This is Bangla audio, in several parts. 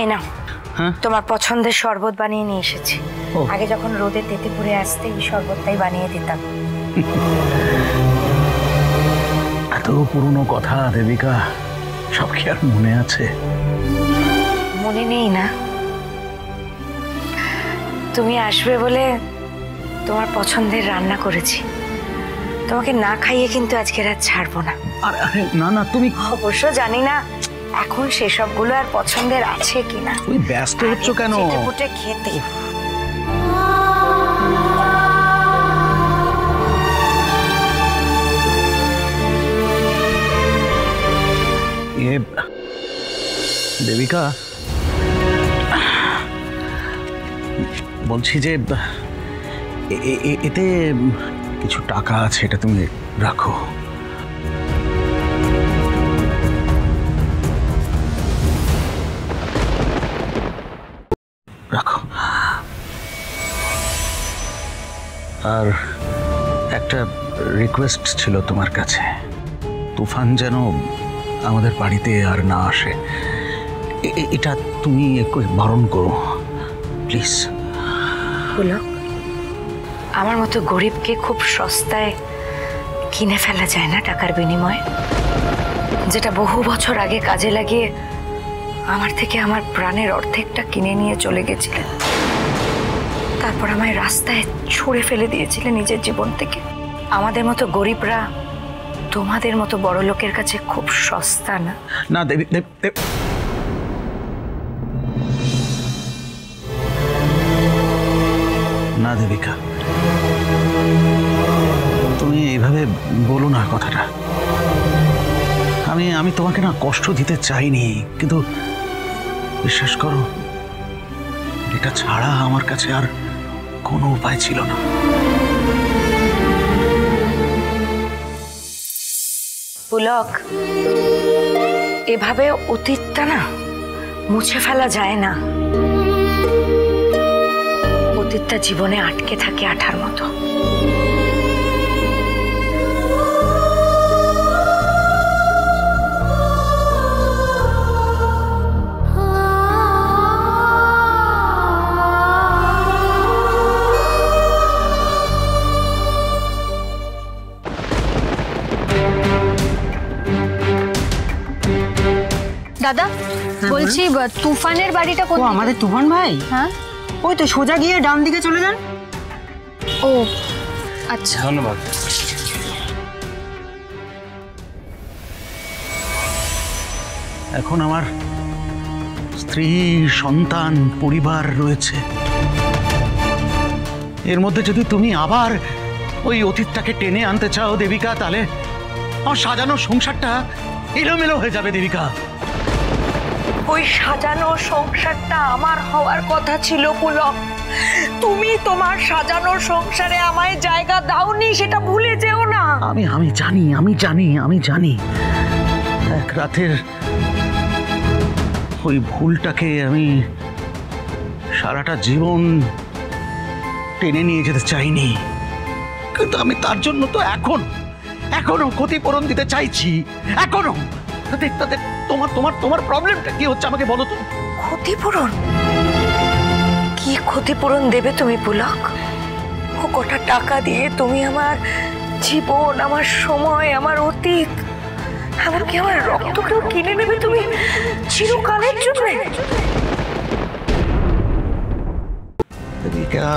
এই নাও তোমার পছন্দের শরবত বানিয়ে নিয়ে এসেছি। আগে যখন রোদে তেতে পুড়ে আসতে এই শরবতটাই বানিয়ে দিতাম। এত পুরনো কথা দেবিকা, সব কি আর মনে আছে? মনে নেই না? তুমি আসবে বলে তোমার পছন্দের রান্না করেছি। তোমাকে না খাইয়ে কিন্তু আজকে রাত ছাড়বো না। আরে না না, তুমি অবশ্য জানি না এখন সেসবগুলো আর পছন্দের আছে কিনা। তুমি ব্যস্ত হচ্ছ কেন? পুটে খেতে দেবিকা, বলছি যে এতে কিছু টাকা আছে, এটা তুমি রাখো। রাখো। আর একটা রিকোয়েস্ট ছিল তোমার কাছে, তুফান যেন আমাদের বাড়িতে আর না আসে, এটা তুমি একটু বারণ করো প্লিজ। পুলক, আমার মতো গরিবকে খুব সস্তায় কিনে ফেলা যায় না টাকার বিনিময়ে। যেটা বহু বছর আগে কাজে লাগিয়ে আমার থেকে আমার প্রাণের অর্ধেকটা কিনে নিয়ে চলে গেছিলেন, তারপর আমায় রাস্তায় ছুঁড়ে ফেলে দিয়েছিলেন নিজের জীবন থেকে। আমাদের মতো গরিবরা তোমাদের মতো বড় লোকের কাছে খুব সস্তা না। না দেবী, না দেবিকা, তুমি এইভাবে বলো না কথাটা। আমি তোমাকে না কষ্ট দিতে চাইনি, কিন্তু বিশ্বাস করো এটা ছাড়া আমার কাছে আর কোনো উপায় ছিল না। পুলক, এভাবে অতীতটা না মুছে ফেলা যায় না। অতীতটা জীবনে আটকে থাকে আঠার মতো। দাদা, বলছি তুফানের বাড়িটা কোথায়? ও আমাদের তুফান ভাই? হ্যাঁ, ওই তো সোজা গিয়ে ডান দিকে চলে যান। ও আচ্ছা, ধন্যবাদ। এখন আমার স্ত্রী, সন্তান, পরিবার রয়েছে। এর মধ্যে যদি তুমি আবার ওই অতীতটাকে টেনে আনতে চাও দেবিকা, তাহলে আমার সাজানো সংসারটা এলোমেলো হয়ে যাবে দেবিকা। ওই সাজানো সংসারটা আমার হওয়ার কথা ছিল পুলক। তুমি তোমার সাজানো সংসারে আমায় জায়গা দাওনি, সেটা ভুলে যেও না। আমি জানি এক রাতের ওই ভুলটাকে আমি সারাটা জীবন টেনে নিয়ে যেতে চাইনি, কিন্তু আমি তার জন্য তো এখনো ক্ষতিপূরণ দিতে চাইছি। এখনো তাদের তোমার প্রবলেমটা কি হচ্ছে আমাকে বলো তো। ক্ষতিপূরণ? কি ক্ষতিপূরণ দেবে তুমি পুলক? ও কটা টাকা দিয়ে তুমি আমার জীবন, আমার সময়, আমার অতীত, এমনকি আমার রক্তকেও কিনে নেবে তুমি চিরকালের জন্য?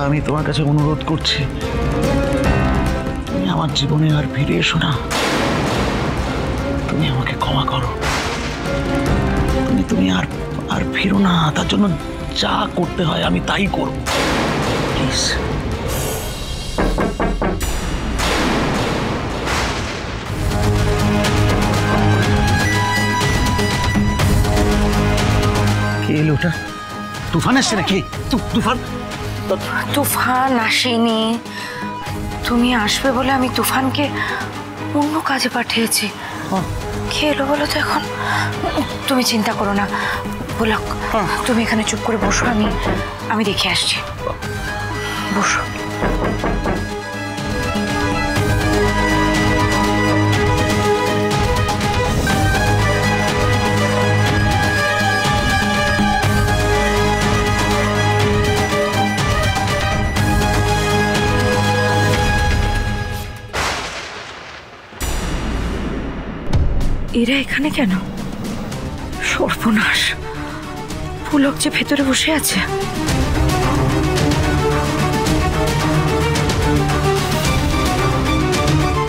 আমি তোমার কাছে অনুরোধ করছি, তুমি আমার জীবনে আর ফিরে এসো না। তুমি আমাকে ক্ষমা করো। তুমি আর ফিরো না। তার জন্য যা করতে হয় আমি তাই করব, প্লিজ। কে এলো ওটা? তুফান আসছে নাকি? তুফান আসেনি। তুমি আসবে বলে আমি তুফানকে অন্য কাজে পাঠিয়েছি। কে এলো বলো তো এখন? তুমি চিন্তা করো না পুলক, তুমি এখানে চুপ করে বসো, আমি দেখে আসছি। বসো। এরা এখানে কেন? সর্বনাশ, পুলক যে ভেতরে বসে আছে।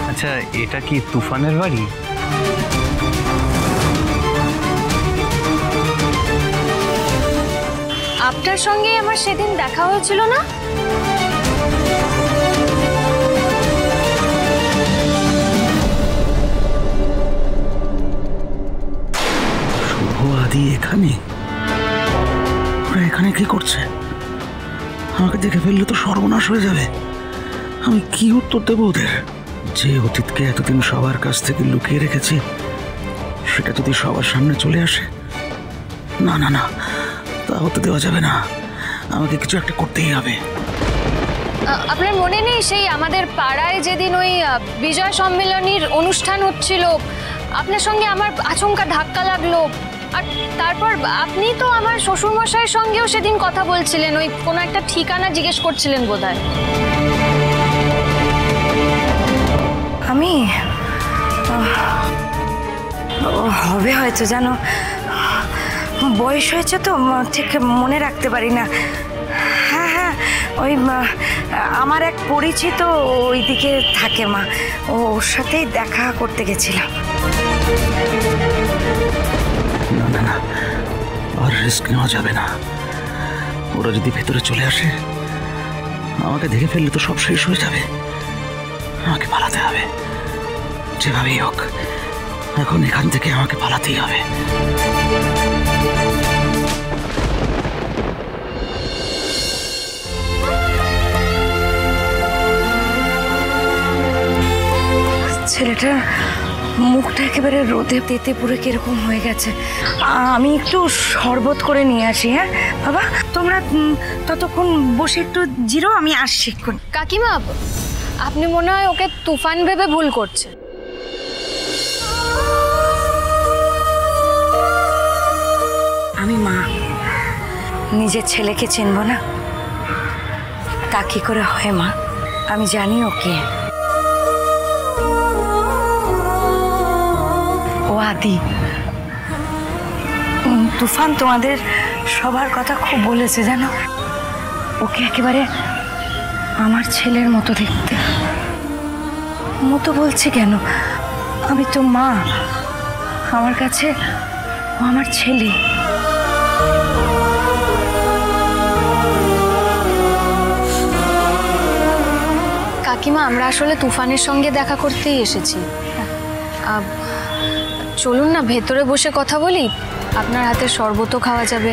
আচ্ছা, এটা কি তুফানের বাড়ি? আপনার সঙ্গে আমার সেদিন দেখা হয়েছিল না? শুভ আদি এখানে? ওরা এখানে কি করছে? আমাকে দেখে ফেললে তো সর্বনাশ হয়ে যাবে। আমি কি উত্তর দেবো ওদের? যে অতীতকে এতদিন সবার কাছ থেকে লুকিয়ে রেখেছি, সেটা যদি সবার সামনে চলে আসে, না না না, তা হতে দেওয়া যাবে না। আমাকে কিছু একটা করতেই হবে। আপনার মনে নেই সেই আমাদের পাড়ায় যেদিন ওই বিজয় সম্মেলনীর অনুষ্ঠান হচ্ছিল, আপনার সঙ্গে আমার আচমকা ধাক্কা লাগলো, আর তারপর আপনি তো আমার শ্বশুরমশাইয়ের সঙ্গেও সেদিন কথা বলছিলেন, ওই কোনো একটা ঠিকানা জিজ্ঞেস করছিলেন বোধহয়। আমি হবে হয়তো, জানো, বয়স হয়েছে তো ঠিক মনে রাখতে পারি না। হ্যাঁ হ্যাঁ, ওই আমার এক পরিচিত ওইদিকে থাকে মা, ওর সাথেই দেখা করতে গেছিলাম। না না না, আর রিস্ক নেওয়া যাবে না। ওরা যদি ভেতরে চলে আসে, আমাকে দেখে ফেললে তো সব শেষ হয়ে যাবে। আমাকে পালাতে হবে, যেভাবেই হোক। এখন এখান থেকে আমাকে পালাতেই হবে। ছেলেটার মুখটা একেবারে রোদে তেতে পুরো কিরকম হয়ে গেছে। আমি একটু শরবত করে নিয়ে আসি। হ্যাঁ বাবা, তোমরা ততক্ষণ বসে একটু জিরো, আমি আসছি। কাকিমা, আপনি মনে হয় ওকে তুফান ভেবে ভুল করছেন। আমি মা, নিজের ছেলেকে চিনব না? তা কি করে হয় মা? আমি জানি ওকে। ও আদি। তুফান তোমাদের সবার কথা খুব বলেছে, জানো। ওকে একেবারে আমার ছেলের মতো দেখতে। মতো বলছি কেন? আমি তো মা, আমার কাছে ও আমার ছেলে। কাকিমা, আমরা আসলে তুফানের সঙ্গে দেখা করতেই এসেছি। চলুন না, ভেতরে বসে কথা বলি। আপনার হাতের শরবতও খাওয়া যাবে,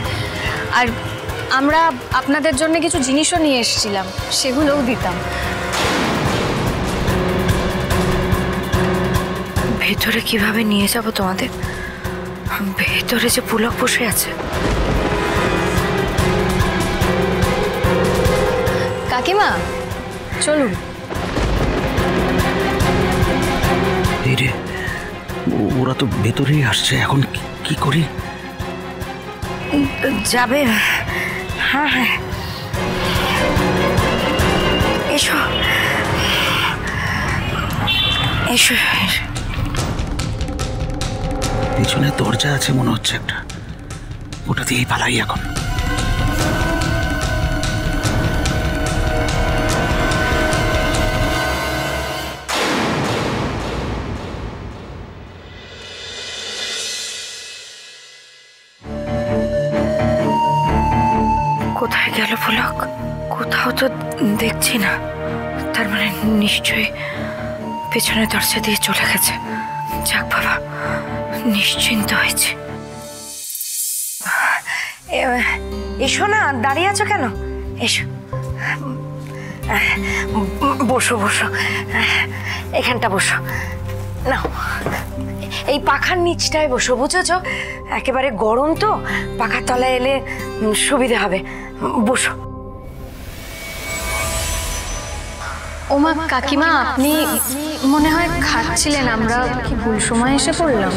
আর আমরা আপনাদের জন্য কিছু জিনিসও নিয়ে এসেছিলাম, সেগুলোও দিতাম। ভেতরে কিভাবে নিয়ে যাব তোমাদের? ভেতরে যে পুলক বসে আছে। কাকিমা চলুন। এই রে, ওরা তো ভেতরেই আসছে, এখন কি করি? যাবে? হ্যাঁ হ্যাঁ, এসো এসো। পিছনে দরজা আছে মনে হচ্ছে একটা, ওটা দিয়েই পালাই এখন। কোথায় গেল পুলক? কোথাও তো দেখছি না। তার মানে নিশ্চয়ই পেছনে দরজা দিয়ে চলে গেছে। যাক বাবা, নিশ্চিন্ত হয়েছে। এসো না, দাঁড়িয়ে আছো কেন? এসো, বসো বসো, এখানটা বসো। নাও, এই পাখার নিচটায় বসো, বুঝেছো? একেবারে গরম তো, পাখার তলায় এলে সুবিধা হবে। বসো। ওমা কাকিমা, আপনি মনে হয় খাচ্ছিলেন। আমরা কি ভুল সময় এসে পড়লাম?